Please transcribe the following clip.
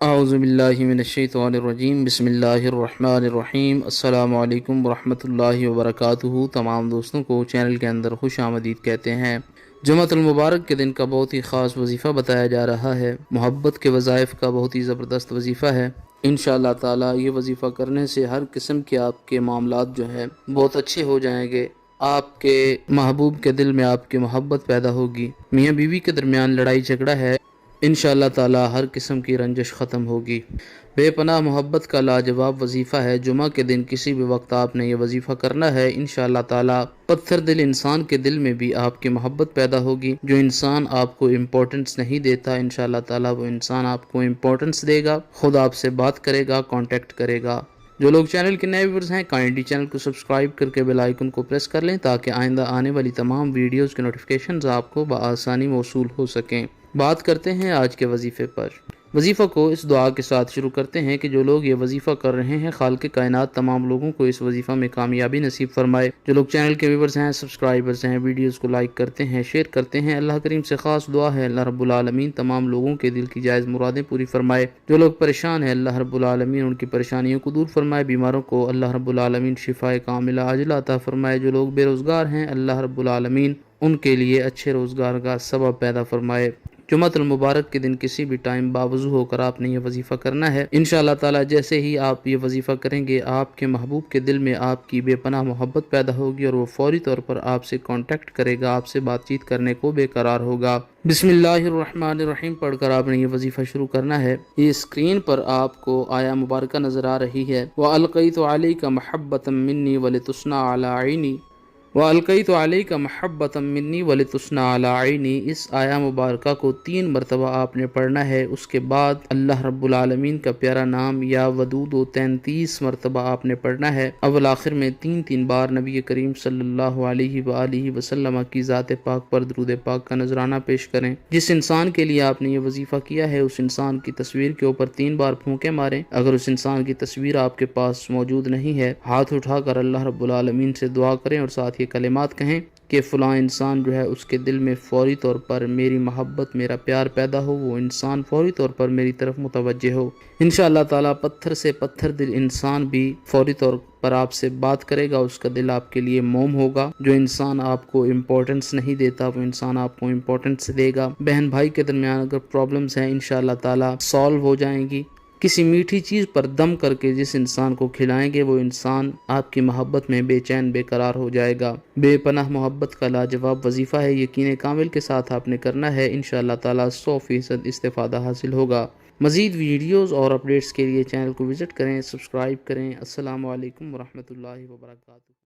اعوذ باللہ من الشیطان الرجیم، بسم اللہ الرحمن الرحیم۔ السلام علیکم ورحمۃ اللہ وبرکاتہ۔ تمام دوستوں کو چینل کے اندر خوش آمدید کہتے ہیں۔ جمعۃ المبارک کے دن کا بہت ہی خاص وظیفہ بتایا جا رہا ہے۔ محبت کے وظائف کا بہت ہی زبردست وظیفہ ہے۔ انشاءاللہ تعالی یہ وظیفہ کرنے سے ہر قسم کے آپ کے معاملات جو ہیں بہت اچھے ہو جائیں گے۔ آپ کے محبوب کے دل میں آپ کی محبت پیدا ہوگی۔ میاں بیوی کے درمیان لڑائی جھگڑا ہے، انشاءاللہ تعالی ہر قسم کی رنجش ختم ہوگی۔ بے پناہ محبت کا لاجواب وظیفہ ہے۔ جمعہ کے دن کسی بھی وقت آپ نے یہ وظیفہ کرنا ہے، انشاءاللہ تعالی پتھر دل انسان کے دل میں بھی آپ کی محبت پیدا ہوگی۔ جو انسان آپ کو امپورٹنس نہیں دیتا، انشاءاللہ تعالی وہ انسان آپ کو امپورٹنس دے گا، خود آپ سے بات کرے گا، کانٹیکٹ کرے گا۔ جو لوگ چینل کے نئے ویورز ہیں، کائنڈلی چینل کو سبسکرائب کر کے بیل آئیکن کو پریس کر لیں تاکہ آئندہ آنے والی تمام ویڈیوز کے نوٹیفیکیشنز آپ کو بآسانی موصول ہو سکیں۔ بات کرتے ہیں آج کے وظیفے پر۔ وظیفہ کو اس دعا کے ساتھ شروع کرتے ہیں کہ جو لوگ یہ وظیفہ کر رہے ہیں، خالق کائنات تمام لوگوں کو اس وظیفہ میں کامیابی نصیب فرمائے۔ جو لوگ چینل کے ویورز ہیں، سبسکرائبرز ہیں، ویڈیوز کو لائک کرتے ہیں، شیئر کرتے ہیں، اللہ کریم سے خاص دعا ہے اللہ رب العالمین تمام لوگوں کے دل کی جائز مرادیں پوری فرمائے۔ جو لوگ پریشان ہیں، اللہ رب العالمین ان کی پریشانیوں کو دور فرمائے۔ بیماروں کو اللہ رب العالمین شفائے کاملہ عاجلہ عطا فرمائے۔ جو لوگ بے روزگار ہیں، اللہ رب العالمین ان کے لیے اچھے روزگار کا سبب پیدا فرمائے۔ جمعۃ المبارک کے دن کسی بھی ٹائم باوضو ہو کر آپ نے یہ وظیفہ کرنا ہے۔ انشاءاللہ تعالی جیسے ہی آپ یہ وظیفہ کریں گے، آپ کے محبوب کے دل میں آپ کی بے پناہ محبت پیدا ہوگی اور وہ فوری طور پر آپ سے کانٹیکٹ کرے گا، آپ سے بات چیت کرنے کو بے قرار ہوگا۔ بسم اللہ الرحمن الرحیم پڑھ کر آپ نے یہ وظیفہ شروع کرنا ہے۔ یہ اسکرین پر آپ کو آیا مبارکہ نظر آ رہی ہے، وَأَلْقَيْتُ عَلَيْكَ مَحَبَّةً مِّنِّي وَلِتُصْنَعَ عَلَىٰ عَيْنِي وَأَلْقَيْتُ عَلَيْكَ مَحَبَّةً مِّنِّي وَلِتُصْنَعَ عَلَىٰ عَيْنِي۔ اس آیا مبارکہ کو 3 مرتبہ آپ نے پڑھنا ہے۔ اس کے بعد اللہ رب العالمین کا پیارا نام یا ودود و 33 مرتبہ آپ نے پڑھنا ہے۔ اول آخر میں 3 بار نبی کریم صلی اللہ علیہ وآلہ وسلم کی ذات پاک پر درود پاک کا نذرانہ پیش کریں۔ جس انسان کے لیے آپ نے یہ وظیفہ کیا ہے، اس انسان کی تصویر کے اوپر 3 بار پھونکے ماریں۔ اگر اس انسان کی تصویر آپ کے پاس موجود نہیں ہے، ہاتھ اٹھا کر اللہ رب العالمین سے دعا کریں اور ساتھ یہ کلمات کہیں کہ فلاں انسان جو ہے اس کے دل میں فوری طور پر میری محبت، میرا پیار پیدا ہو، وہ انسان فوری طور پر میری طرف متوجہ ہو۔ انشاءاللہ تعالی پتھر سے پتھر دل انسان بھی فوری طور پر آپ سے بات کرے گا، اس کا دل آپ کے لیے موم ہوگا۔ جو انسان آپ کو امپورٹنس نہیں دیتا، وہ انسان آپ کو امپورٹنس دے گا۔ بہن بھائی کے درمیان اگر پرابلمز ہیں، انشاءاللہ تعالی سالو ہو جائیں گی۔ کسی میٹھی چیز پر دم کر کے جس انسان کو کھلائیں گے، وہ انسان آپ کی محبت میں بے چین بے قرار ہو جائے گا۔ بے پناہ محبت کا لاجواب وظیفہ ہے، یقین کامل کے ساتھ آپ نے کرنا ہے، انشاءاللہ تعالی 100% استفادہ حاصل ہوگا۔ مزید ویڈیوز اور اپڈیٹس کے لیے چینل کو وزٹ کریں، سبسکرائب کریں۔ السلام علیکم ورحمۃ اللہ وبرکاتہ۔